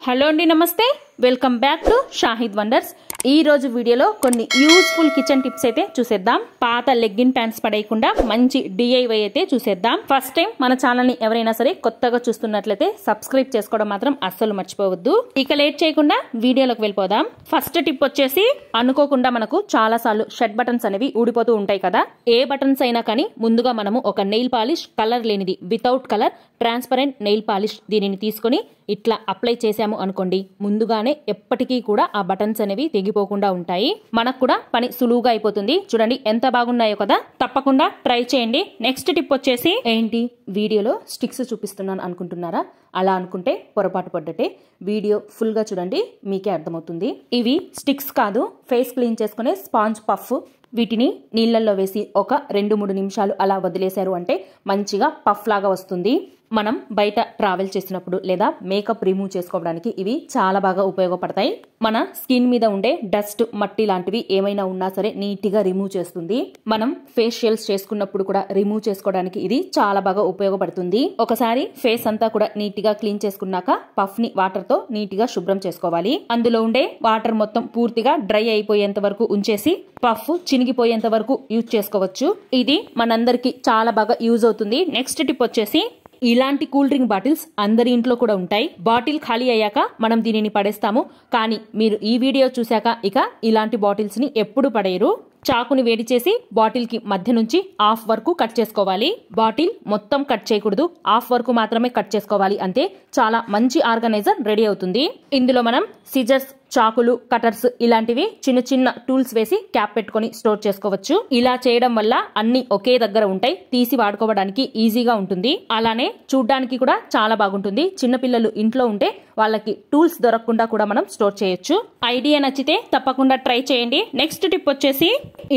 Hello అండి, నమస్తే. Welcome back to Shahid wonders. ఈ రోజు వీడియోలో కొన్ని యూస్ఫుల్ కిచెన్ టిప్స్ అయితే చూసేద్దాం. పాత లెగ్గిన్ ప్యాంట్స్ పడేయకుండా మంచి డిఐవై అయితే చూసేద్దాం. ఫస్ట్ టైం మన ఛానల్ ని ఎవరైనా సరే కొత్తగా చూస్తున్నట్లయితే సబ్స్క్రైబ్ చేసుకోవడం మాత్రం అస్సలు మర్చిపోవద్దు. ఇక లేట్ చేయకుండా వీడియోలోకి వెళ్ళిపోదాం. ఫస్ట్ టిప్ వచ్చేసి, అనుకోకుండా మనకు చాలా సార్లు షర్ట్ బటన్స్ అనేవి ఊడిపోతూ ఉంటాయి కదా. ఏ బటన్స్ అయినా కానీ ముందుగా మనము ఒక నెయిల్ పాలిష్, కలర్ లేనిది, without colour transparent nail polish దీనిని తీసుకొని ఇట్లా అప్లై చేసాము అనుకోండి, ముందుగానే ఎప్పటికీ కూడా ఆ బటన్స్ అనేవి తెగిపోకుండా ఉంటాయి. మనకు కూడా పని సులువుగా అయిపోతుంది. చూడండి ఎంత బాగున్నాయో కదా. తప్పకుండా ట్రై చేయండి. నెక్స్ట్ టిప్ వచ్చేసి, ఏంటి వీడియోలో స్టిక్స్ చూపిస్తున్నాను అనుకుంటున్నారా? అలా అనుకుంటే పొరపాటు పడ్డట్టే. వీడియో ఫుల్ గా చూడండి, మీకే అర్థమవుతుంది. ఇవి స్టిక్స్ కాదు, ఫేస్ క్లీన్ చేసుకునే స్పాంజ్ పఫ్. వీటిని నీళ్ళల్లో వేసి ఒక 2-3 నిమిషాలు అలా వదిలేశారు అంటే మంచిగా పఫ్ లాగా వస్తుంది. మనం బయట ట్రావెల్ చేసినప్పుడు లేదా మేకప్ రిమూవ్ చేసుకోవడానికి ఇవి చాలా బాగా ఉపయోగపడతాయి. మన స్కిన్ మీద ఉండే డస్ట్, మట్టి లాంటివి ఏమైనా ఉన్నా సరే నీట్గా రిమూవ్ చేస్తుంది. మనం ఫేషియల్స్ చేసుకున్నప్పుడు కూడా రిమూవ్ చేసుకోవడానికి ఇది చాలా బాగా ఉపయోగపడుతుంది. ఒకసారి ఫేస్ అంతా కూడా నీట్గా క్లీన్ చేసుకున్నాక పఫ్ ని వాటర్ తో నీట్గా శుభ్రం చేసుకోవాలి. అందులో ఉండే వాటర్ మొత్తం పూర్తిగా డ్రై అయిపోయేంత వరకు ఉంచేసి పఫ్ చినిగిపోయేంత వరకు యూజ్ చేసుకోవచ్చు. ఇది మనందరికి చాలా బాగా యూజ్ అవుతుంది. నెక్స్ట్ టిప్ వచ్చేసి, ఇలాంటి కూల్ డ్రింక్ బాటిల్స్ అందరి ఇంట్లో కూడా ఉంటాయి. బాటిల్ ఖాళీ అయ్యాక మనం దీనిని పడేస్తాము. కానీ మీరు ఈ వీడియో చూశాక ఇక ఇలాంటి బాటిల్స్ ని ఎప్పుడు పడేయరు. చాకుని వేడి చేసి బాటిల్ కి మధ్య నుంచి హాఫ్ వరకు కట్ చేసుకోవాలి. బాటిల్ మొత్తం కట్ చేయకూడదు, హాఫ్ వరకు మాత్రమే కట్ చేసుకోవాలి. అంతే, చాలా మంచి ఆర్గనైజర్ రెడీ అవుతుంది. ఇందులో మనం సిజర్స్, చాకులు, కటర్స్ ఇలాంటివి చిన్న చిన్న టూల్స్ వేసి క్యాప్ పెట్టుకొని స్టోర్ చేసుకోవచ్చు. ఇలా చేయడం వల్ల అన్ని ఒకే దగ్గర ఉంటాయి, తీసి వాడుకోవడానికి ఈజీగా ఉంటుంది. అలానే చూడ్డానికి కూడా చాలా బాగుంటుంది. చిన్నపిల్లలు ఇంట్లో ఉంటే వాళ్ళకి టూల్స్ దొరకకుండా కూడా మనం స్టోర్ చేయొచ్చు. ఐడియా నచ్చితే తప్పకుండా ట్రై చేయండి. నెక్స్ట్ టిప్ వచ్చేసి,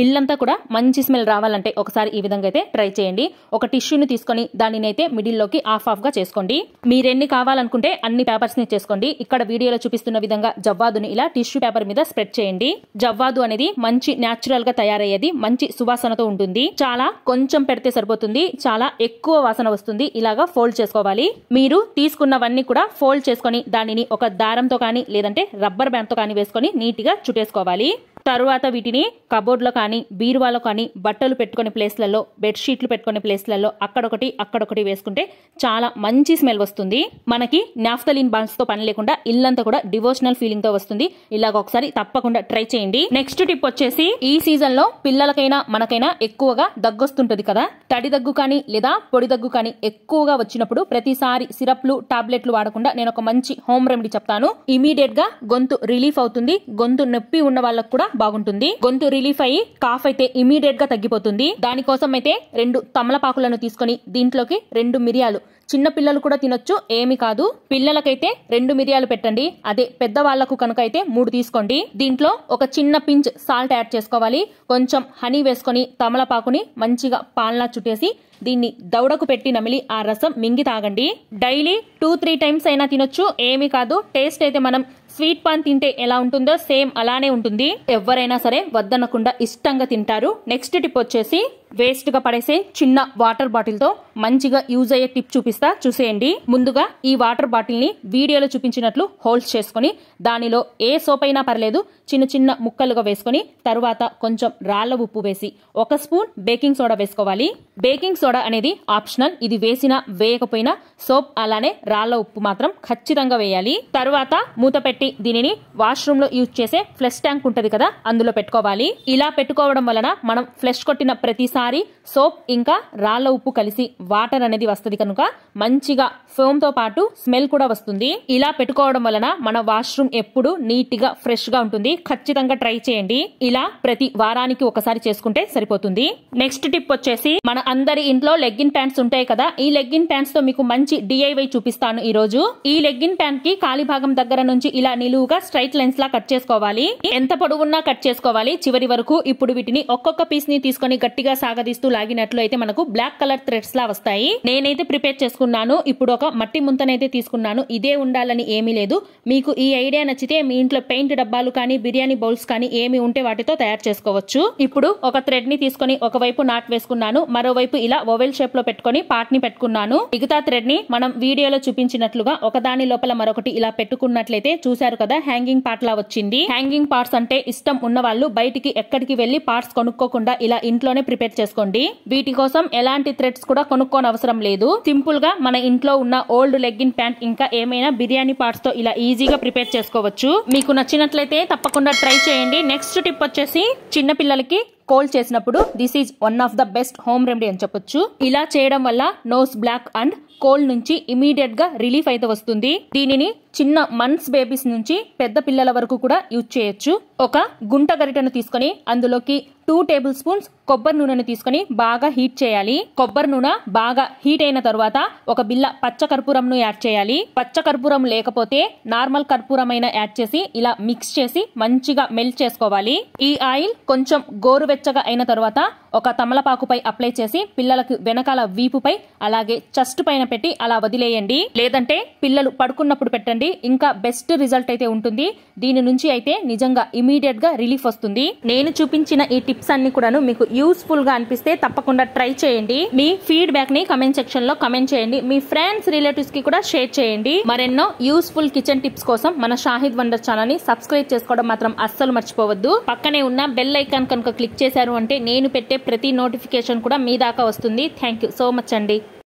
ఇల్లంతా కూడా మంచి స్మెల్ రావాలంటే ఒకసారి ఈ విధంగా అయితే ట్రై చేయండి. ఒక టిష్యూని తీసుకొని దానిని అయితే మిడిల్ లోకి ఆఫ్ గా చేసుకోండి. మీరెన్ని కావాలనుకుంటే అన్ని పేపర్స్ ని చేసుకోండి. ఇక్కడ వీడియోలో చూపిస్తున్న విధంగా జవ్వాదుని ఇలా టిష్యూ పేపర్ మీద స్ప్రెడ్ చేయండి. జవ్వాదు అనేది మంచి న్యాచురల్ గా తయారయ్యేది, మంచి సువాసనతో ఉంటుంది. చాలా కొంచెం పెడితే సరిపోతుంది, చాలా ఎక్కువ వాసన వస్తుంది. ఇలాగా ఫోల్డ్ చేసుకోవాలి. మీరు తీసుకున్నవన్నీ కూడా ఫోల్డ్ చేసుకొని దానిని ఒక దారంతో కానీ లేదంటే రబ్బర్ బ్యాండ్ తో కానీ వేసుకొని నీట్ గా చుట్టేసుకోవాలి. తరువాత వీటిని కబోర్డ్ లో కానీ, బీరువాలో కానీ, బట్టలు పెట్టుకునే ప్లేస్లలో, బెడ్షీట్లు పెట్టుకునే ప్లేస్లలో అక్కడొకటి వేసుకుంటే చాలా మంచి స్మెల్ వస్తుంది. మనకి నాఫ్థలిన్ బాల్స్ తో పని లేకుండా ఇల్లంతా కూడా డివోషనల్ ఫీలింగ్ తో వస్తుంది. ఇలాగ ఒకసారి తప్పకుండా ట్రై చేయండి. నెక్స్ట్ టిప్ వచ్చేసి, ఈ సీజన్ లో పిల్లలకైనా మనకైనా ఎక్కువగా దగ్గొస్తుంటది కదా. తడి దగ్గు కానీ లేదా పొడి దగ్గు కానీ ఎక్కువగా వచ్చినప్పుడు ప్రతిసారి సిరప్లు, టాబ్లెట్లు వాడకుండా నేను ఒక మంచి హోమ్ రెమెడీ చెప్తాను. ఇమీడియట్ గా గొంతు రిలీఫ్ అవుతుంది. గొంతు నొప్పి ఉన్న వాళ్ళకు కూడా బాగుంటుంది. గొంతు రిలీఫ్ అయ్యి కాఫ్ అయితే ఇమీడియట్ గా తగ్గిపోతుంది. దానికోసం అయితే 2 తమలపాకులను తీసుకొని దీంట్లోకి 2 మిరియాలు, చిన్న పిల్లలు కూడా తినొచ్చు, ఏమి కాదు. పిల్లలకైతే 2 మిరియాలు పెట్టండి. అదే పెద్దవాళ్లకు కనుక అయితే 3 తీసుకోండి. దీంట్లో ఒక చిన్న పించ్ సాల్ట్ యాడ్ చేసుకోవాలి. కొంచెం హనీ వేసుకొని తమలపాకుని మంచిగా పాల్లా చుట్టేసి దీన్ని దవడకు పెట్టి నమిలి ఆ రసం మింగి తాగండి. డైలీ 2-3 టైమ్స్ అయినా తినొచ్చు, ఏమి కాదు. టేస్ట్ అయితే మనం స్వీట్ పాన్ తింటే ఎలా ఉంటుందో సేమ్ అలానే ఉంటుంది. ఎవరైనా సరే వద్దనకుండా ఇష్టంగా తింటారు. నెక్స్ట్ టిప్ వచ్చేసి, వేస్ట్ గా పడేసే చిన్న వాటర్ బాటిల్ తో మంచిగా యూజ్ అయ్యే టిప్ చూపిస్తా, చూసేయండి. ముందుగా ఈ వాటర్ బాటిల్ ని వీడియోలో చూపించినట్లు హోల్స్ చేసుకుని దానిలో ఏ సోప్ అయినా పర్లేదు చిన్న చిన్న ముక్కలుగా వేసుకుని తరువాత కొంచెం రాళ్ల ఉప్పు వేసి 1 స్పూన్ బేకింగ్ సోడా వేసుకోవాలి. బేకింగ్ సోడా అనేది ఆప్షనల్. ఇది వేసినా వేయకపోయినా సోప్ అలానే రాళ్ల ఉప్పు మాత్రం ఖచ్చితంగా వేయాలి. తరువాత మూత పెట్టి దీనిని వాష్రూమ్ లో యూజ్ చేసే ఫ్లష్ ట్యాంక్ ఉంటది కదా, అందులో పెట్టుకోవాలి. ఇలా పెట్టుకోవడం వలన మనం ఫ్లష్ కొట్టిన ప్రతిసారి సోప్ ఇంకా రాళ్ల ఉప్పు కలిసి వాటర్ అనేది వస్తుంది కనుక మంచిగా ఫోమ్ తో పాటు స్మెల్ కూడా వస్తుంది. ఇలా పెట్టుకోవడం వలన మన వాష్రూమ్ ఎప్పుడు నీట్ గా ఫ్రెష్ గా ఉంటుంది. ఖచ్చితంగా ట్రై చేయండి. ఇలా ప్రతి వారానికి ఒకసారి చేసుకుంటే సరిపోతుంది. నెక్స్ట్ టిప్ వచ్చేసి, మన అందరి ఇంట్లో లెగ్గిన్ ప్యాంట్స్ ఉంటాయి కదా. ఈ లెగ్గిన్ ప్యాంట్స్ తో మీకు మంచి డిఐవై చూపిస్తాను ఈ రోజు. ఈ లెగ్గిన్ ప్యాంట్ కి కాలి భాగం దగ్గర నుంచి ఇలా నిలువుగా స్ట్రైట్ లైన్స్ లా కట్ చేసుకోవాలి. ఎంత పొడవున్నా కట్ చేసుకోవాలి చివరి వరకు. ఇప్పుడు వీటిని ఒక్కొక్క పీస్ ని తీసుకొని గట్టిగా సాగదీస్తూ లాగినట్లు అయితే మనకు బ్లాక్ కలర్ థ్రెడ్స్ లా వస్తాయి. నేనైతే ప్రిపేర్ చేసుకున్నాను. ఇప్పుడు ఒక మట్టి ముంతనైతే తీసుకున్నాను. ఇదే ఉండాలని ఏమీ లేదు. మీకు ఈ ఐడియా నచ్చితే మీ ఇంట్లో పెయింట్ డబ్బాలు కానీ బిర్యానీ బౌల్స్ కానీ ఏమి ఉంటే వాటితో తయారు చేసుకోవచ్చు. ఇప్పుడు ఒక థ్రెడ్ ని తీసుకొని ఒకవైపు నాట్ వేసుకున్నాను, మరోవైపు ఇలా ఓవెల్ షేప్ లో పెట్టుకొని పార్ట్ ని పెట్టుకున్నాను. మిగతా థ్రెడ్ ని మనం వీడియోలో చూపించినట్లుగా ఒకదాని లోపల మరొకటి ఇలా పెట్టుకున్నట్లయితే చూశారు కదా హ్యాంగింగ్ పార్ట్ లా వచ్చింది. హ్యాంగింగ్ పార్ట్స్ అంటే ఇష్టం ఉన్న వాళ్ళు బయటికి ఎక్కడికి వెళ్లి పార్ట్స్ కొనుక్కోకుండా ఇలా ఇంట్లోనే ప్రిపేర్ చేసుకోండి. వీటి కోసం ఎలాంటి థ్రెడ్స్ కూడా కొనుక్కోని అవసరం లేదు. సింపుల్ గా మన ఇంట్లో ఉన్న ఓల్డ్ లెగ్గిన్ ప్యాంట్ ఇంకా ఏమైనా బిర్యానీ పార్ట్స్ తో ఇలా ఈజీగా ప్రిపేర్ చేసుకోవచ్చు. మీకు నచ్చినట్లయితే తప్పకుండా ట్రై చేయండి. నెక్స్ట్ టిప్ వచ్చేసి చిన్న పిల్లలకి కోల్డ్ చేసినప్పుడు this is one of the best home remedy అని చెప్పొచ్చు. ఇలా చేయడం వల్ల నోస్ బ్లాక్ అండ్ కోల్డ్ నుంచి ఇమీడియట్ గా రిలీఫ్ అయితే వస్తుంది. దీనిని చిన్న మంత్స్ బేబీస్ నుంచి పెద్ద పిల్లల వరకు కూడా యూజ్ చేయొచ్చు. ఒక గుంట గరిటెను తీసుకొని అందులోకి 2 టేబుల్ స్పూన్స్ కొబ్బరి నూనెను తీసుకొని బాగా హీట్ చేయాలి. కొబ్బరి నూనె బాగా హీట్ అయిన తర్వాత ఒక బిల్ల పచ్చ కర్పూరంను యాడ్ చేయాలి. పచ్చ కర్పూరం లేకపోతే నార్మల్ కర్పూరం అయినా యాడ్ చేసి ఇలా మిక్స్ చేసి మంచిగా మెల్ట్ చేసుకోవాలి. ఈ ఆయిల్ కొంచెం గోరువెచ్చగా అయిన తర్వాత ఒక తమలపాకుపై అప్లై చేసి పిల్లలకు వెనకాల వీపుపై అలాగే చెస్ట్ పైన పెట్టి అలా వదిలేయండి. లేదంటే పిల్లలు పడుకున్నప్పుడు పెట్టండి. ఇంకా బెస్ట్ రిజల్ట్ అయితే ఉంటుంది. దీని నుంచి అయితే నిజంగా ఇమీడియట్ గా రిలీఫ్ వస్తుంది. నేను చూపించిన ఈ టిప్స్ అన్ని కూడాను మీకు యూస్ఫుల్ గా అనిపిస్తే తప్పకుండా ట్రై చేయండి. మీ ఫీడ్బ్యాక్ ని కమెంట్ సెక్షన్ లో కమెంట్ చేయండి. మీ ఫ్రెండ్స్ రిలేటివ్స్ కి కూడా షేర్ చేయండి. మరెన్నో యూస్ఫుల్ కిచెన్ టిప్స్ కోసం మన షాహిద్ వండర్ ఛానల్ ని సబ్స్క్రైబ్ చేసుకోవడం మాత్రం అస్సలు మర్చిపోవద్దు. పక్కనే ఉన్న బెల్ ఐకాన్ కనుక క్లిక్ చేశారు అంటే నేను పెట్టే ప్రతి నోటిఫికేషన్ కూడా మీ దాకా వస్తుంది. థ్యాంక్ యూ సో మచ్ అండి.